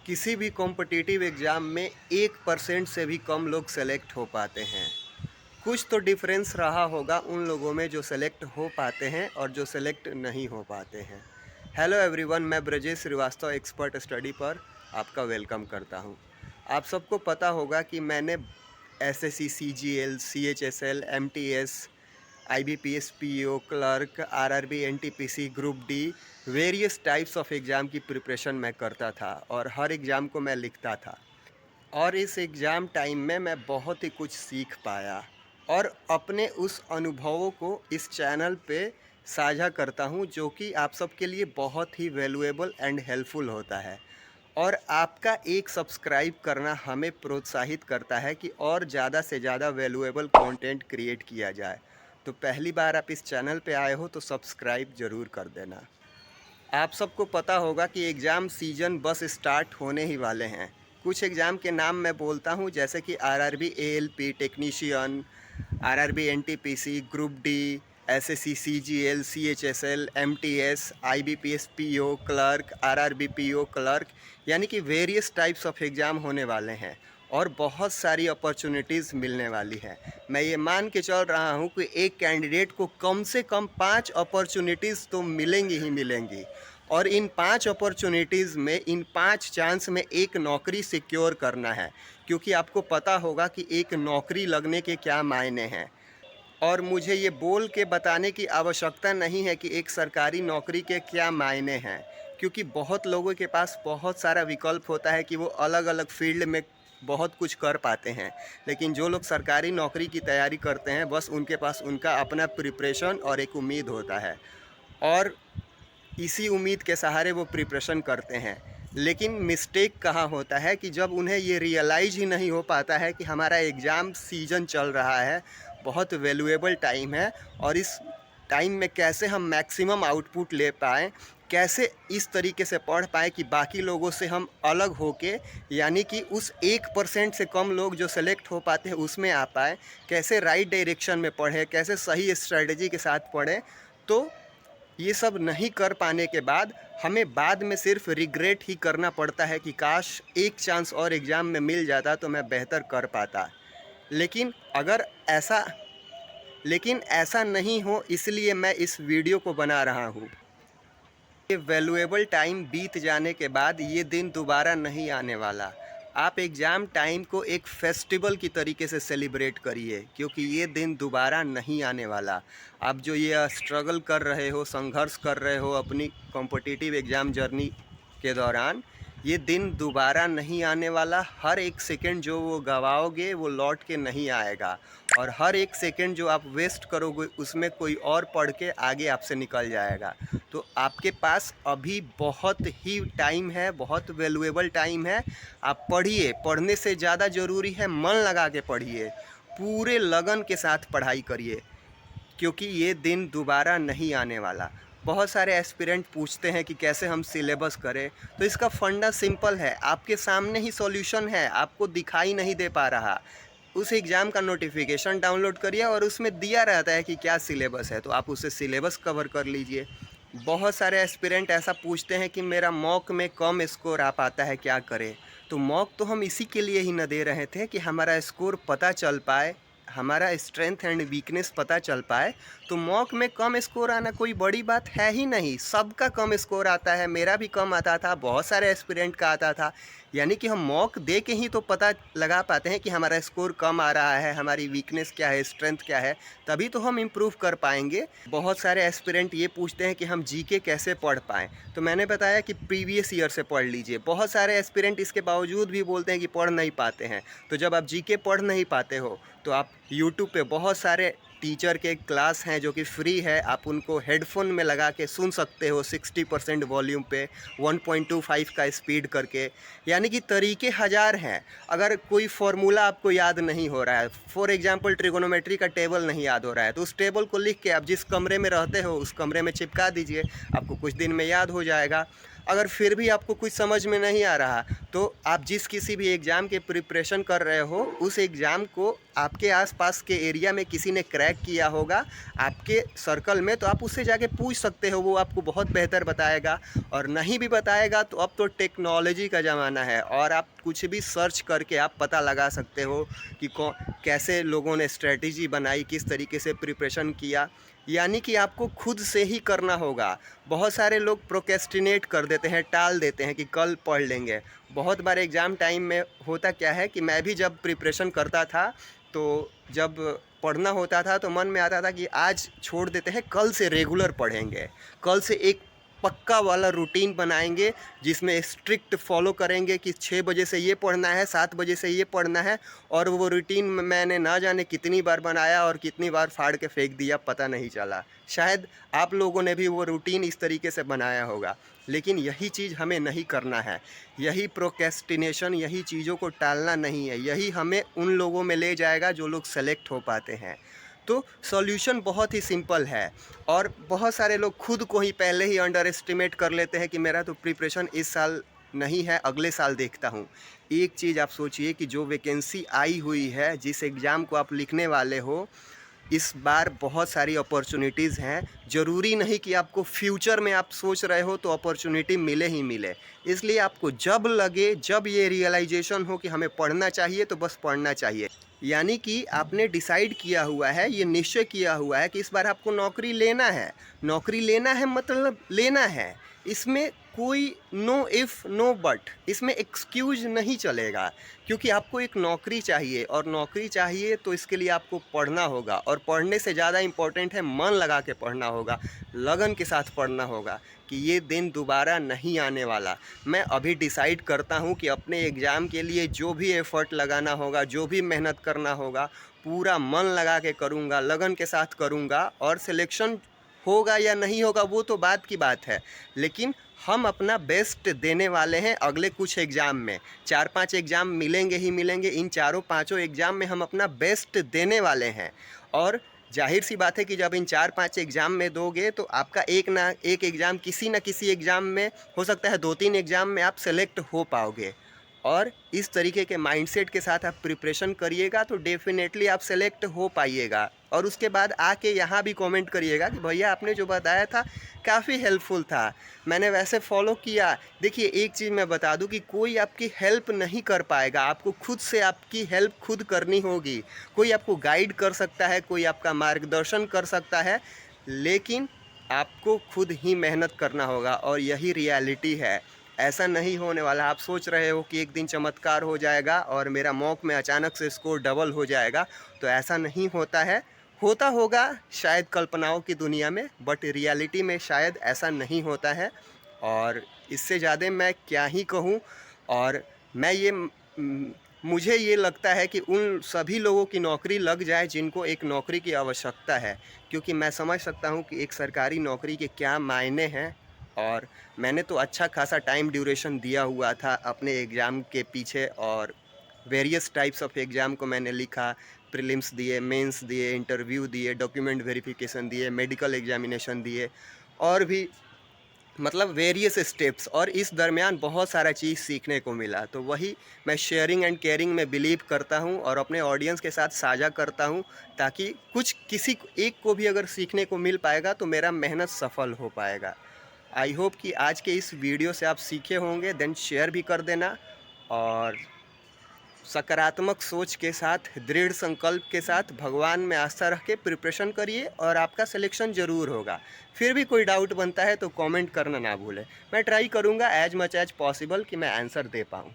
किसी भी competitive exam में 1% से भी कम लोग सेलेक्ट हो पाते हैं। कुछ तो डिफरेंस रहा होगा उन लोगों में जो सेलेक्ट हो पाते हैं और जो सेलेक्ट नहीं हो पाते हैं। हेलो एवरीवन, मैं ब्रजेश श्रीवास्तव एक्सपर्ट स्टडी पर आपका वेलकम करता हूं। आप सबको पता होगा कि मैंने SSC, CGL, CHSL, MTS, IBPS, PO, clerk, RRB, NTPC, group D, various types of exam की प्रिपरेशन मैं करता था और हर एग्ज़ाम को मैं लिखता था। और इस एग्ज़ाम टाइम में मैं बहुत ही कुछ सीख पाया और अपने उस अनुभवों को इस चैनल पे साझा करता हूँ, जो कि आप सबके लिए बहुत ही वैल्यूएबल एंड हेल्पफुल होता है। और आपका एक सब्सक्राइब करना हमें प्रोत्साहित करता है कि और ज़्यादा से ज़्यादा वैल्यूएबल कंटेंट क्रिएट किया जाए। तो पहली बार आप इस चैनल पे आए हो तो सब्सक्राइब ज़रूर कर देना। आप सबको पता होगा कि एग्ज़ाम सीजन बस स्टार्ट होने ही वाले हैं। कुछ एग्ज़ाम के नाम मैं बोलता हूँ, जैसे कि RRB ALP technician, RRB NTPC, group D, SSC, CGL, CHSL, MTS, IBPS, PO, clerk, RRB PO, clerk, यानी कि वेरियस टाइप्स ऑफ एग्ज़ाम होने वाले हैं और बहुत सारी अपॉर्चुनिटीज़ मिलने वाली है। मैं ये मान के चल रहा हूँ कि एक कैंडिडेट को कम से कम 5 अपॉर्चुनिटीज़ तो मिलेंगी ही मिलेंगी और इन 5 अपॉर्चुनिटीज़ में, इन 5 चांस में एक नौकरी सिक्योर करना है, क्योंकि आपको पता होगा कि एक नौकरी लगने के क्या मायने हैं। और मुझे ये बोल के बताने की आवश्यकता नहीं है कि एक सरकारी नौकरी के क्या मायने हैं, क्योंकि बहुत लोगों के पास बहुत सारा विकल्प होता है कि वो अलग अलग फील्ड में बहुत कुछ कर पाते हैं। लेकिन जो लोग सरकारी नौकरी की तैयारी करते हैं, बस उनके पास उनका अपना प्रिपरेशन और एक उम्मीद होता है और इसी उम्मीद के सहारे वो प्रिपरेशन करते हैं। लेकिन मिस्टेक कहाँ होता है कि जब उन्हें ये रियलाइज़ ही नहीं हो पाता है कि हमारा एग्ज़ाम सीज़न चल रहा है, बहुत वैल्यूएबल टाइम है और इस टाइम में कैसे हम मैक्सिमम आउटपुट ले पाएँ, कैसे इस तरीके से पढ़ पाएँ कि बाकी लोगों से हम अलग होके, यानी कि उस 1% से कम लोग जो सेलेक्ट हो पाते हैं उसमें आ पाएँ, कैसे राइट डायरेक्शन में पढ़ें, कैसे सही स्ट्रेटजी के साथ पढ़ें। तो ये सब नहीं कर पाने के बाद हमें बाद में सिर्फ रिग्रेट ही करना पड़ता है कि काश एक चांस और एग्ज़ाम में मिल जाता तो मैं बेहतर कर पाता। लेकिन अगर ऐसा लेकिन ऐसा नहीं हो, इसलिए मैं इस वीडियो को बना रहा हूँ। ये वैल्यूएबल टाइम बीत जाने के बाद ये दिन दोबारा नहीं आने वाला। आप एग्ज़ाम टाइम को एक फेस्टिवल की तरीके से सेलिब्रेट करिए, क्योंकि ये दिन दोबारा नहीं आने वाला। आप जो ये स्ट्रगल कर रहे हो, संघर्ष कर रहे हो अपनी कॉम्पिटिटिव एग्ज़ाम जर्नी के दौरान, ये दिन दोबारा नहीं आने वाला। हर एक सेकंड जो वो गवाओगे वो लौट के नहीं आएगा और हर एक सेकंड जो आप वेस्ट करोगे उसमें कोई और पढ़ के आगे आपसे निकल जाएगा। तो आपके पास अभी बहुत ही टाइम है, बहुत वैल्यूएबल टाइम है। आप पढ़िए, पढ़ने से ज़्यादा ज़रूरी है मन लगा के पढ़िए, पूरे लगन के साथ पढ़ाई करिए, क्योंकि ये दिन दोबारा नहीं आने वाला। बहुत सारे एस्पिरेंट पूछते हैं कि कैसे हम सिलेबस करें, तो इसका फंडा सिंपल है, आपके सामने ही सॉल्यूशन है, आपको दिखाई नहीं दे पा रहा। उस एग्ज़ाम का नोटिफिकेशन डाउनलोड करिए और उसमें दिया रहता है कि क्या सिलेबस है, तो आप उससे सिलेबस कवर कर लीजिए। बहुत सारे एस्पिरेंट ऐसा पूछते हैं कि मेरा मॉक में कम स्कोर आ पाता है, क्या करें? तो मॉक तो हम इसी के लिए ही न दे रहे थे कि हमारा स्कोर पता चल पाए, हमारा स्ट्रेंथ एंड वीकनेस पता चल पाए। तो मॉक में कम स्कोर आना कोई बड़ी बात है ही नहीं, सबका कम स्कोर आता है, मेरा भी कम आता था, बहुत सारे एस्पिरेंट का आता था। यानी कि हम मॉक दे के ही तो पता लगा पाते हैं कि हमारा स्कोर कम आ रहा है, हमारी वीकनेस क्या है, स्ट्रेंथ क्या है, तभी तो हम इम्प्रूव कर पाएंगे। बहुत सारे एस्पिरेंट ये पूछते हैं कि हम जीके कैसे पढ़ पाएँ, तो मैंने बताया कि प्रीवियस ईयर से पढ़ लीजिए। बहुत सारे एस्पिरेंट इसके बावजूद भी बोलते हैं कि पढ़ नहीं पाते हैं। तो जब आप जीके पढ़ नहीं पाते हो तो आप यूट्यूब पे बहुत सारे टीचर के क्लास हैं जो कि फ्री है, आप उनको हेडफोन में लगा के सुन सकते हो 60% वॉल्यूम पे 1.25 का स्पीड करके। यानी कि तरीके हज़ार हैं। अगर कोई फार्मूला आपको याद नहीं हो रहा है, फॉर एग्जांपल ट्रिगोनोमेट्री का टेबल नहीं याद हो रहा है, तो उस टेबल को लिख के आप जिस कमरे में रहते हो उस कमरे में चिपका दीजिए, आपको कुछ दिन में याद हो जाएगा। अगर फिर भी आपको कुछ समझ में नहीं आ रहा तो आप जिस किसी भी एग्ज़ाम के प्रिपरेशन कर रहे हो उस एग्ज़ाम को आपके आसपास के एरिया में किसी ने क्रैक किया होगा आपके सर्कल में, तो आप उससे जाके पूछ सकते हो, वो आपको बहुत बेहतर बताएगा। और नहीं भी बताएगा तो अब तो टेक्नोलॉजी का ज़माना है और आप कुछ भी सर्च करके आप पता लगा सकते हो कि कैसे लोगों ने स्ट्रेटजी बनाई, किस तरीके से प्रिपरेशन किया। यानी कि आपको खुद से ही करना होगा। बहुत सारे लोग प्रोक्रेस्टिनेट कर देते हैं, टाल देते हैं कि कल पढ़ लेंगे। बहुत बार एग्ज़ाम टाइम में होता क्या है कि मैं भी जब प्रिपरेशन करता था तो जब पढ़ना होता था तो मन में आता था कि आज छोड़ देते हैं, कल से रेगुलर पढ़ेंगे, कल से एक पक्का वाला रूटीन बनाएंगे जिसमें स्ट्रिक्ट फॉलो करेंगे कि 6 बजे से ये पढ़ना है, 7 बजे से ये पढ़ना है। और वो रूटीन मैंने ना जाने कितनी बार बनाया और कितनी बार फाड़ के फेंक दिया, पता नहीं चला। शायद आप लोगों ने भी वो रूटीन इस तरीके से बनाया होगा, लेकिन यही चीज़ हमें नहीं करना है। यही प्रोक्रेस्टिनेशन, यही चीज़ों को टालना नहीं है, यही हमें उन लोगों में ले जाएगा जो लोग सेलेक्ट हो पाते हैं। तो सॉल्यूशन बहुत ही सिंपल है और बहुत सारे लोग खुद को ही पहले ही अंडर एस्टिमेट कर लेते हैं कि मेरा तो प्रिपरेशन इस साल नहीं है, अगले साल देखता हूँ। एक चीज़ आप सोचिए कि जो वैकेंसी आई हुई है, जिस एग्ज़ाम को आप लिखने वाले हो, इस बार बहुत सारी अपॉर्चुनिटीज़ हैं। ज़रूरी नहीं कि आपको फ्यूचर में आप सोच रहे हो तो अपॉर्चुनिटी मिले ही मिले। इसलिए आपको जब लगे, जब ये रियलाइजेशन हो कि हमें पढ़ना चाहिए तो बस पढ़ना चाहिए। यानी कि आपने डिसाइड किया हुआ है, ये निश्चय किया हुआ है कि इस बार आपको नौकरी लेना है। नौकरी लेना है मतलब लेना है। इसमें कोई नो इफ़ नो बट, इसमें एक्सक्यूज़ नहीं चलेगा, क्योंकि आपको एक नौकरी चाहिए और नौकरी चाहिए तो इसके लिए आपको पढ़ना होगा। और पढ़ने से ज़्यादा इम्पोर्टेंट है मन लगा के पढ़ना होगा, लगन के साथ पढ़ना होगा कि ये दिन दोबारा नहीं आने वाला। मैं अभी डिसाइड करता हूँ कि अपने एग्ज़ाम के लिए जो भी एफ़र्ट लगाना होगा, जो भी मेहनत करना होगा, पूरा मन लगा के करूँगा, लगन के साथ करूँगा। और सिलेक्शन होगा या नहीं होगा वो तो बाद की बात है, लेकिन हम अपना बेस्ट देने वाले हैं। अगले कुछ एग्ज़ाम में 4-5 एग्ज़ाम मिलेंगे ही मिलेंगे, इन चारों पाँचों एग्ज़ाम में हम अपना बेस्ट देने वाले हैं। और जाहिर सी बात है कि जब इन 4-5 एग्ज़ाम में दोगे तो आपका एक ना एक एग्ज़ाम, किसी न किसी एग्ज़ाम में, हो सकता है 2-3 एग्ज़ाम में आप सेलेक्ट हो पाओगे। और इस तरीके के माइंडसेट के साथ आप प्रिपरेशन करिएगा तो डेफिनेटली आप सेलेक्ट हो पाइएगा। और उसके बाद आके यहाँ भी कमेंट करिएगा कि भैया आपने जो बताया था काफ़ी हेल्पफुल था, मैंने वैसे फॉलो किया। देखिए एक चीज़ मैं बता दूं कि कोई आपकी हेल्प नहीं कर पाएगा, आपको खुद से आपकी हेल्प खुद करनी होगी। कोई आपको गाइड कर सकता है, कोई आपका मार्गदर्शन कर सकता है, लेकिन आपको खुद ही मेहनत करना होगा। और यही रियलिटी है, ऐसा नहीं होने वाला। आप सोच रहे हो कि एक दिन चमत्कार हो जाएगा और मेरा मॉक में अचानक से स्कोर डबल हो जाएगा, तो ऐसा नहीं होता है। होता होगा शायद कल्पनाओं की दुनिया में, बट रियलिटी में शायद ऐसा नहीं होता है। और इससे ज़्यादा मैं क्या ही कहूँ। और मैं ये मुझे ये लगता है कि उन सभी लोगों की नौकरी लग जाए जिनको एक नौकरी की आवश्यकता है, क्योंकि मैं समझ सकता हूँ कि एक सरकारी नौकरी के क्या मायने हैं। और मैंने तो अच्छा खासा टाइम ड्यूरेशन दिया हुआ था अपने एग्ज़ाम के पीछे, और वेरियस टाइप्स ऑफ एग्ज़ाम को मैंने लिखा, प्रीलिम्स दिए, मेंस दिए, इंटरव्यू दिए, डॉक्यूमेंट वेरिफिकेशन दिए, मेडिकल एग्जामिनेशन दिए, और भी मतलब वेरियस स्टेप्स। और इस दरमियान बहुत सारा चीज़ सीखने को मिला। तो वही मैं शेयरिंग एंड केयरिंग में बिलीव करता हूँ और अपने ऑडियंस के साथ साझा करता हूँ, ताकि कुछ किसी एक को भी अगर सीखने को मिल पाएगा तो मेरा मेहनत सफल हो पाएगा। आई होप कि आज के इस वीडियो से आप सीखे होंगे। देन शेयर भी कर देना और सकारात्मक सोच के साथ, दृढ़ संकल्प के साथ, भगवान में आस्था रख के प्रिपरेशन करिए और आपका सिलेक्शन ज़रूर होगा। फिर भी कोई डाउट बनता है तो कमेंट करना ना भूलें। मैं ट्राई करूँगा एज मच एज पॉसिबल कि मैं आंसर दे पाऊँ।